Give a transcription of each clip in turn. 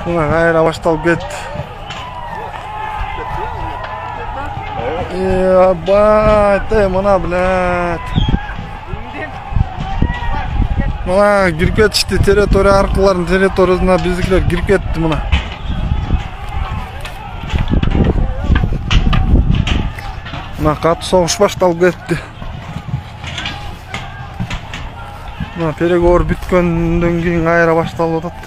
Buna gayra baştalып ketти. Abba, mana bilat. Mana girip ketişti, territoriya arkalarının territoriyasına bizimkiler girip ketти muna. Muna katı soğuş baştalып ketти. Muna переговор бүткөндөн кийин кайра башталып атат.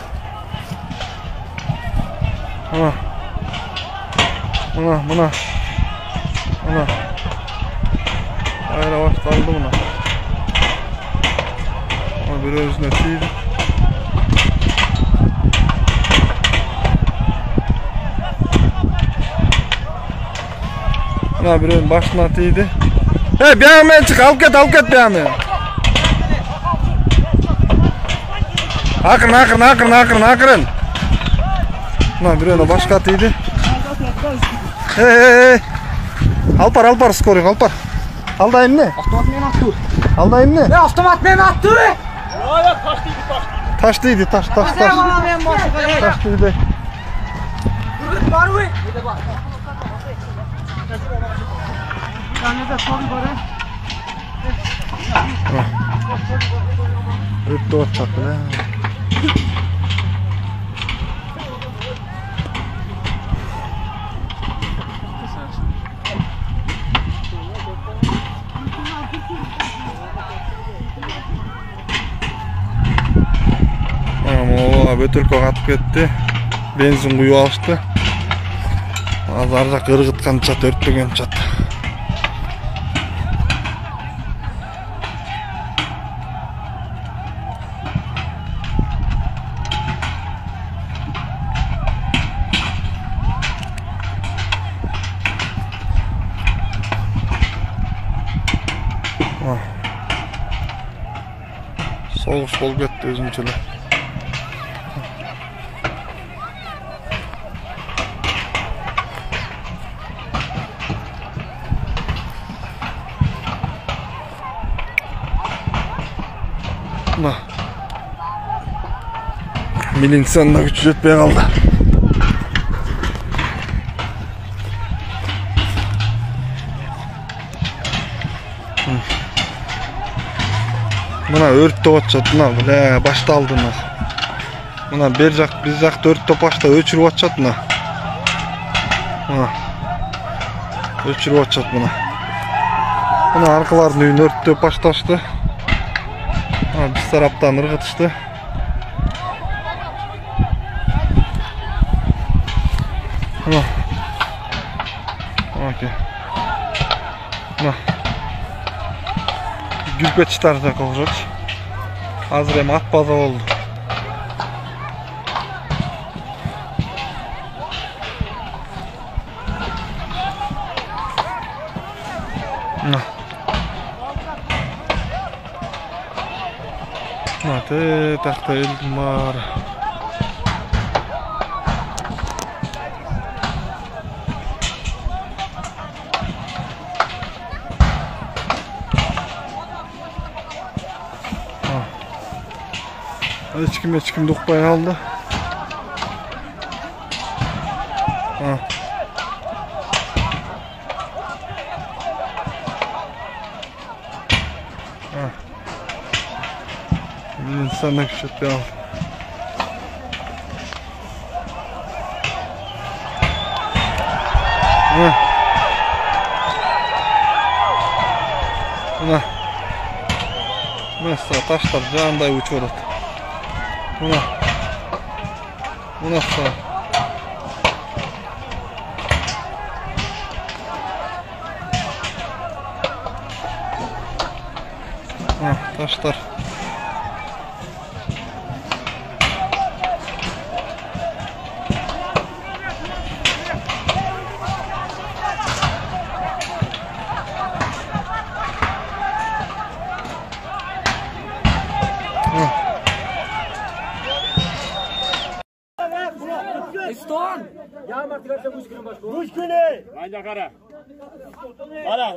Muna. Kayra baştaldı muna. Bir özüne tiydi. Muna bir özün başına tiydi. Hey, bir hemen çık, alıp ket bir hemen. Akırın. Muna bir özüne başka tiydi. Hey. Alpar, skoring, Alpar. Aldayın ne? Avtomat men attı. Aldayın ne? Avtomat men attı. Taş değildi. Taş. Taş değildi. Var mı? Kanada sorun var. Öttü ortak lan. Bötülkö katıp ketти. Benzin kuyup alıştı. Azarca kırgıtkan çat, örtpеген çat. Soğuş bolup ketти özünçeler. Milinsan da güç yetmeye kaldı. Buna örtü atacak, buna bile başta aldın. Buna bir jakta örtü başta öçürüp atacak buna. Öçürüp atacak buna. Buna arkalarını üyün örtü baştaştı. Biz taraftan ırgıtıştı. Okey. Gülpet çıtaracak olacak. Hazır hem at baza oldu. Takta eldim var. Hiç kim dokpay aldı. İnsanlar küçültü aldı. Mesela taşlar canday uçuyorlar. Buna sağ. Taşlar. Eston. Ya martıgarsa muşkülün başka. Muşkülü. Manca kara. Ana,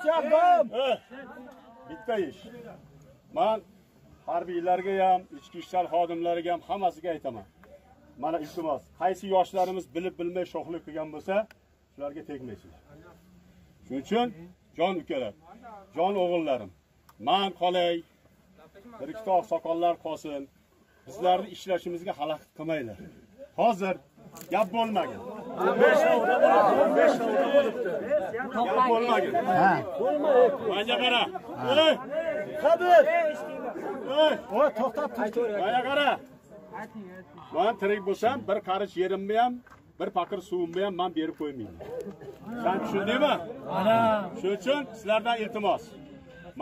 yaptım. Bitti iş. Man harbiylarga ham, ichki ishlar xodimlariga ham hammasiga aytaman. mana iltimos, qaysi yoshlarimiz bilib bilmay sho'xlik qilgan bo'lsa, shularga tegmaysizlar. Shuning uchun jon ukalar, jon o'g'illarim, men qolay, bir ikkita oqsoqollar qolsin. Bizlarni ishlashimizga xalaqit qilmaylar. Hozir gap bo'lmagan. 15 ta bo'libdi. Gap bo'lmagan. Ha. Mana qara. Ey! Sabir. Ey, to'xtab tur. Mana qara. Men tirik bo'lsam, bir qarich yerimni ham, bir paqir suvimni ham men berib qo'ymayman. Sen tushundingmi? Mana. Shuning uchun sizlardan iltimos.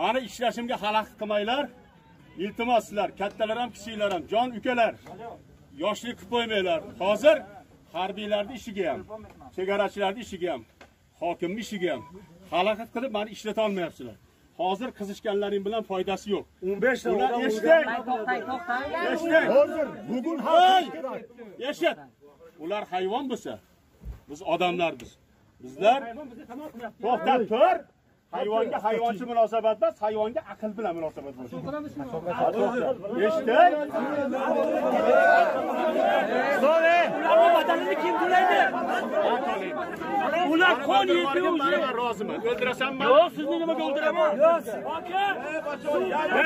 Meni ishlashimga xalaqit qilmaylar. İltimos sizlar, kattalar ham, kichiklar ham, jon ukalar. Yoshlik qilib qo'ymanglar. Hozir harbiylarning ishiga ham, chegarachilarning ishiga ham, hokimning ishiga ham xalaqit qilib meni ishlata olmayapsizlar. Hozir qizishganlaring bilan foydasi yo'q. 15 ta ular eshiting. Eshiting. Hozir bugun hal kerak. Eshit. Ular hayvon bo'lsa, biz odamlarmiz. Bizlar to'xtab tur. Hayvonga hayvonchi munosabat emas, hayvonga aql bilan munosabat bo'lish. Eshitding? So'ra. Ularning vatanini kim to'laydi? Ular qon yeydi o'zi. Men roziman. O'ldirasanmi? Yo'q, sizni nimaga o'ldiraman? Yo'q. Aka.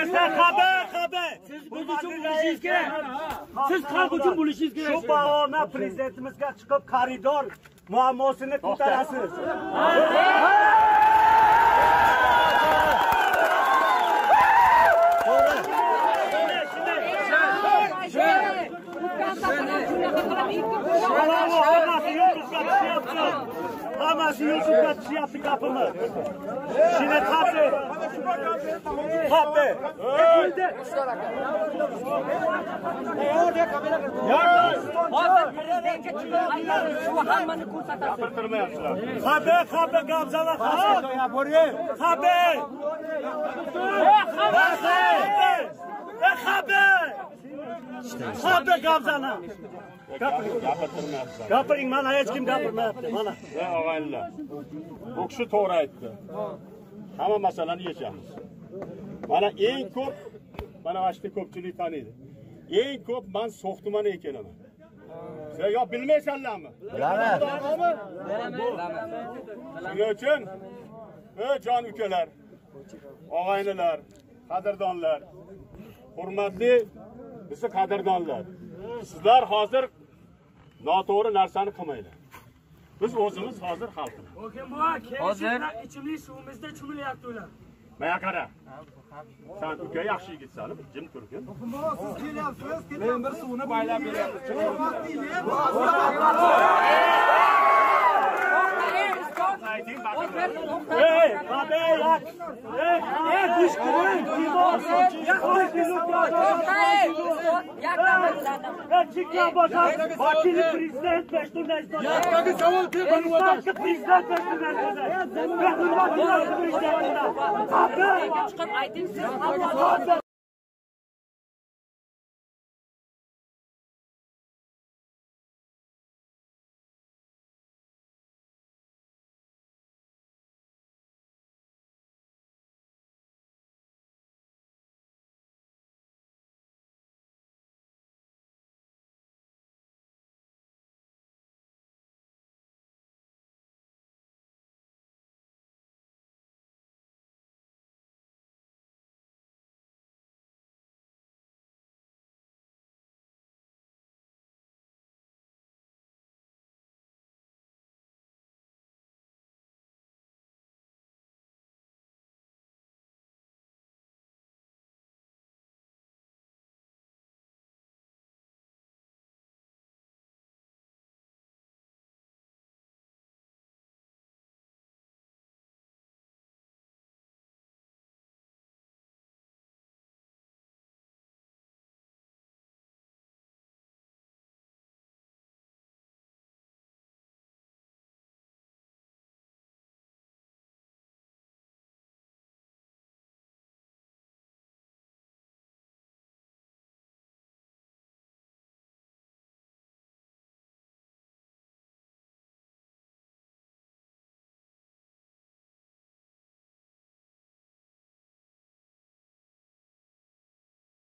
Esa xabar. Siz biz uchun bo'lishingiz kerak. Siz xalq uchun bo'lishingiz kerak. Shu bahona prezidentimizga chiqib koridor muammosini ko'tarasiz. Hammasi yo'lga chiqyapti gapimiz. Shina qapti. Hozir prezidentga chiqqanlar shu hammani ko'rsatadi. Gapirtirmayapsizlar. Xabar gamzala xabar gamzala Gapirtirmayapsizlar. gapiring, mana hech kim gapirmayapti. Mana Og'aynilar. Bu kishi to'g'ri aytdi. Hamma masalani yechamiz. Mana eng ko'p, mana vashti ko'pchilik taniydi. Eng ko'p men So'x tumaniga kelaman. Sen yo bilmaysanlarmi? Bilaman. Shuning uchun, jon ukalar, og'aynilar, qadrdonlar, hurmatli bizni qadrdonlar. Sizlar hozir noto'g'ri narsani qilmanglar. Biz o'zimiz hozir xalqmiz. hozir ichimlik suvimizda cho'milyapti ular. Mana qara. Sen uka yaxshi yigitsan, jim turgin. Siz kelyapsiz, men bir suvni baylab beryapman. Ey, xabar. Ey, dushkurim. Chiqya boshqa vakil prezident peshtundan istadi. Yo'qdagi savol kim Hindistonga prezident peshtundan istadi. Xabar. Chiqib ayting siz